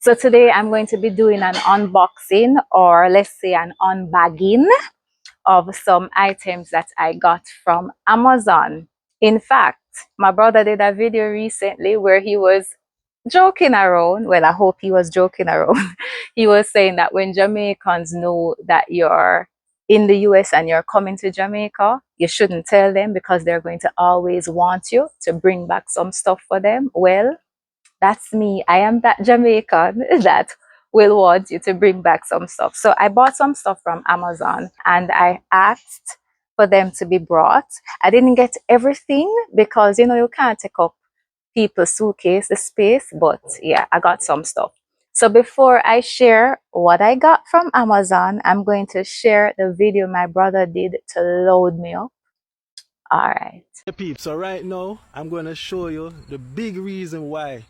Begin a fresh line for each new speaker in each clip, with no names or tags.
So today I'm going to be doing an unboxing, or let's say an unbagging, of some items that I got from Amazon. In fact, my brother did a video recently where he was joking around. Well, I hope he was joking around. He was saying that when Jamaicans know that you're in the US and you're coming to Jamaica, you shouldn't tell them because they're going to always want you to bring back some stuff for them. Well, that's me. I am that Jamaican that will want you to bring back some stuff. So I bought some stuff from Amazon and I asked for them to be brought. I didn't get everything because, you can't take up people's suitcase, the space, but yeah, I got some stuff. So before I share what I got from Amazon, I'm going to share the video my brother did to load me up. All right.
Hey peeps, so right now I'm going to show you the big reason why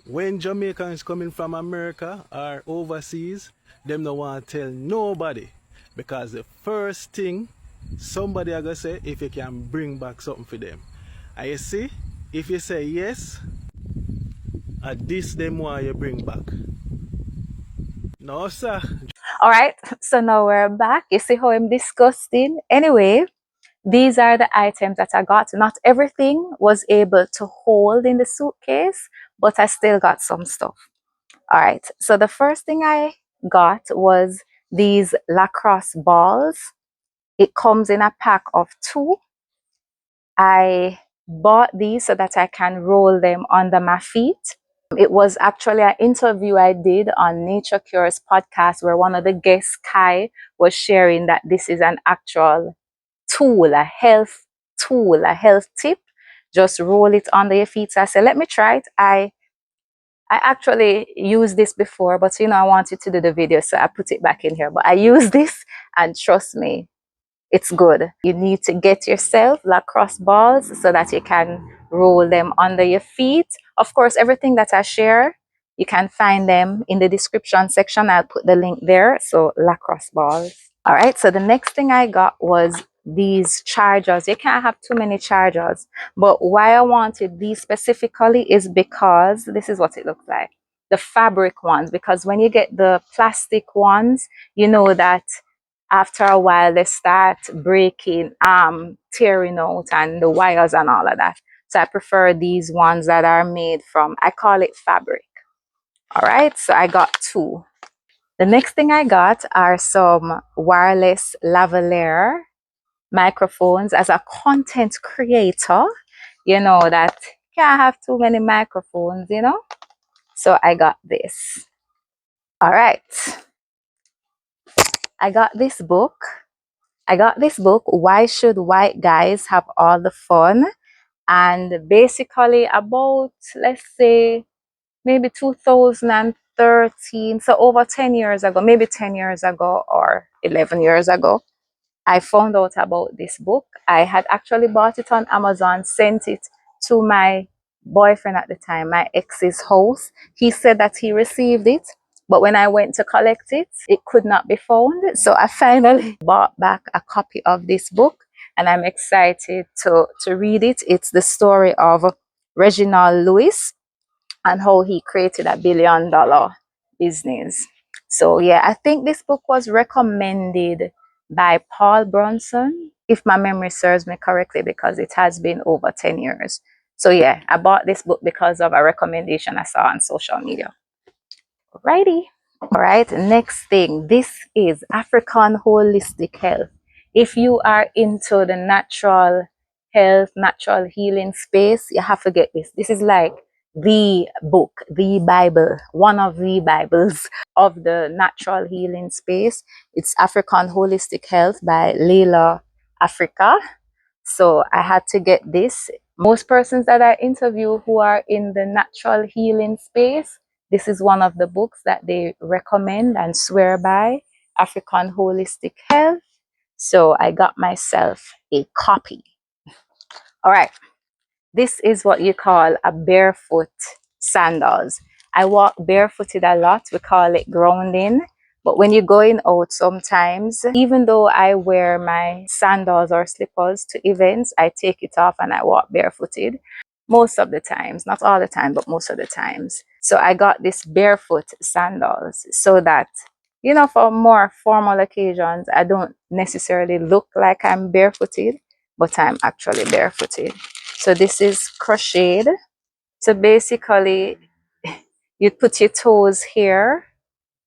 when Jamaicans coming from America or overseas, them don't want to tell nobody, because the first thing somebody are going to say if you can bring back something for them. And you see, if you say yes, at this them want you bring back. No sir.
All right, so now we're back. You see how I'm disgusting? Anyway, these are the items that I got. Not everything was able to hold in the suitcase, but I still got some stuff. All right, so the first thing I got was these lacrosse balls. It comes in a pack of 2. I bought these so that I can roll them under my feet. It was actually an interview I did on Nature Cures podcast where one of the guests, Kai, was sharing that this is an actual tool, a health tool, a health tip. Just roll it under your feet. So I said, let me try it. I actually used this before, but I wanted to do the video, so I put it back in here. But I used this, and trust me, it's good. You need to get yourself lacrosse balls so that you can roll them under your feet. Of course, everything that I share, you can find them in the description section. I'll put the link there. So lacrosse balls. All right, so the next thing I got was these chargers. You can't have too many chargers, but why I wanted these specifically is because this is what it looks like, the fabric ones. Because when you get the plastic ones, you know that after a while they start breaking, tearing out, and the wires and all of that. So I prefer these ones that are made from, I call it fabric. All right, so I got 2. The next thing I got are some wireless lavalier microphones. As a content creator, you know that can't have too many microphones, So I got this. All right. I got this book. Why Should White Guys Have All the Fun? And basically about, let's say, maybe 2013, so over 10 years ago, maybe 10 years ago or 11 years ago, I found out about this book. I had actually bought it on Amazon, sent it to my boyfriend at the time, my ex's house. He said that he received it, but when I went to collect it, it could not be found. So I finally bought back a copy of this book, and I'm excited to read it. It's the story of Reginald Lewis and how he created $1 billion business. So yeah, I think this book was recommended by Paul Bronson, if my memory serves me correctly, because it has been over 10 years. So yeah, I bought this book because of a recommendation I saw on social media. Alrighty. All right, next thing. This is African Holistic Health. If you are into the natural health, natural healing space, you have to get this. This is like the book, the Bible, one of the Bibles of the natural healing space. It's African Holistic Health by Layla Africa. So I had to get this. Most persons that I interview who are in the natural healing space, this is one of the books that they recommend and swear by, African Holistic Health. So I got myself a copy. All right. This is what you call a barefoot sandals. I walk barefooted a lot. We call it grounding. But when you're going out sometimes, even though I wear my sandals or slippers to events, I take it off and I walk barefooted. Most of the times, not all the time, but most of the times. So I got this barefoot sandals so that, you know, for more formal occasions, I don't necessarily look like I'm barefooted, but I'm actually barefooted. So this is crocheted. So basically, you put your toes here,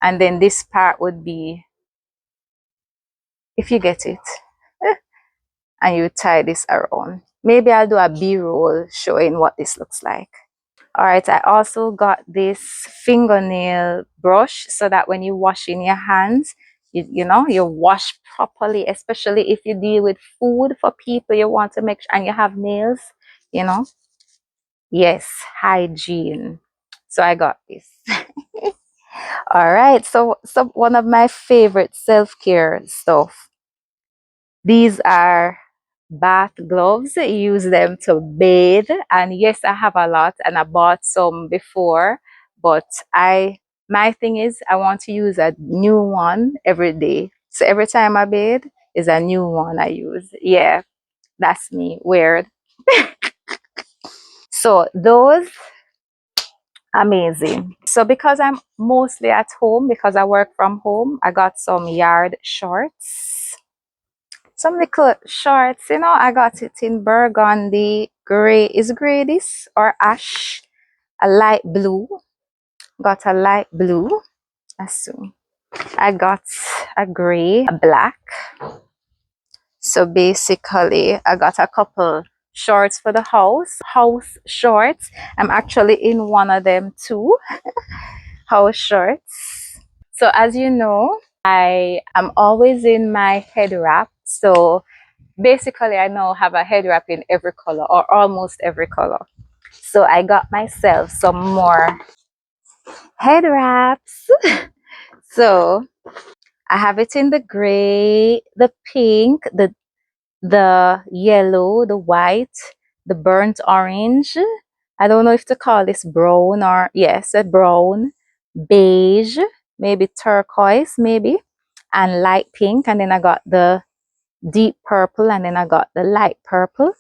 and then this part would be, if you get it, and you tie this around. Maybe I'll do a B-roll showing what this looks like. All right, I also got this fingernail brush so that when you wash in your hands, you know, you wash properly, especially if you deal with food for people you want to make sure, and you have nails, you know. Yes, hygiene. So I got this. All right, so one of my favorite self-care stuff. These are bath gloves. Use them to bathe. And yes, I have a lot and I bought some before, but my thing is I want to use a new one every day. So every time I bathe is a new one I use. Yeah, that's me. Weird. So those amazing. So because I'm mostly at home, because I work from home, I got some yard shorts. Some little shorts, you know, I got it in burgundy, gray. Is gray this or ash? A light blue. Got a light blue. Assume. I got a gray, a black. So basically, I got a couple shorts for the house shorts. I'm actually in one of them too, house shorts. So as you know, I am always in my head wrap. So basically, I now have a head wrap in every color or almost every color. So I got myself some more head wraps. So I have it in the gray, the pink, the yellow, the white, the burnt orange. I don't know if to call this brown or yes, a brown, beige, maybe turquoise, maybe, and light pink. And then I got the deep purple, and then I got the light purple.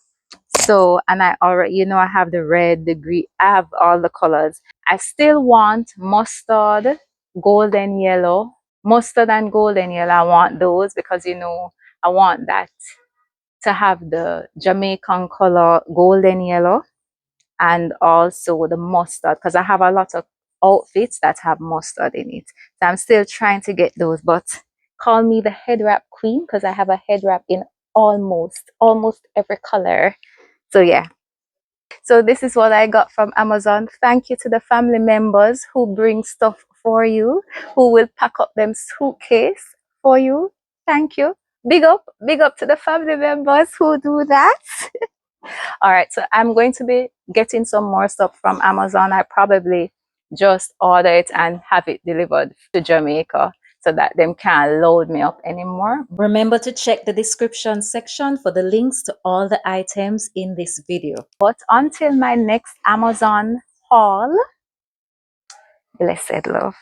So, and I already, you know, I have the red, the green, I have all the colors. I still want mustard, golden yellow, mustard and golden yellow. I want those because, you know, I want that to have the Jamaican color, golden yellow, and also the mustard because I have a lot of outfits that have mustard in it. So I'm still trying to get those, but call me the head wrap queen because I have a head wrap in almost every color. So yeah. So this is what I got from Amazon. Thank you to the family members who bring stuff for you, who will pack up them suitcase for you. Thank you. Big up to the family members who do that. All right, so I'm going to be getting some more stuff from Amazon. I probably just order it and have it delivered to Jamaica so that them can't load me up anymore. Remember to check the description section for the links to all the items in this video. But until my next Amazon haul, blessed love.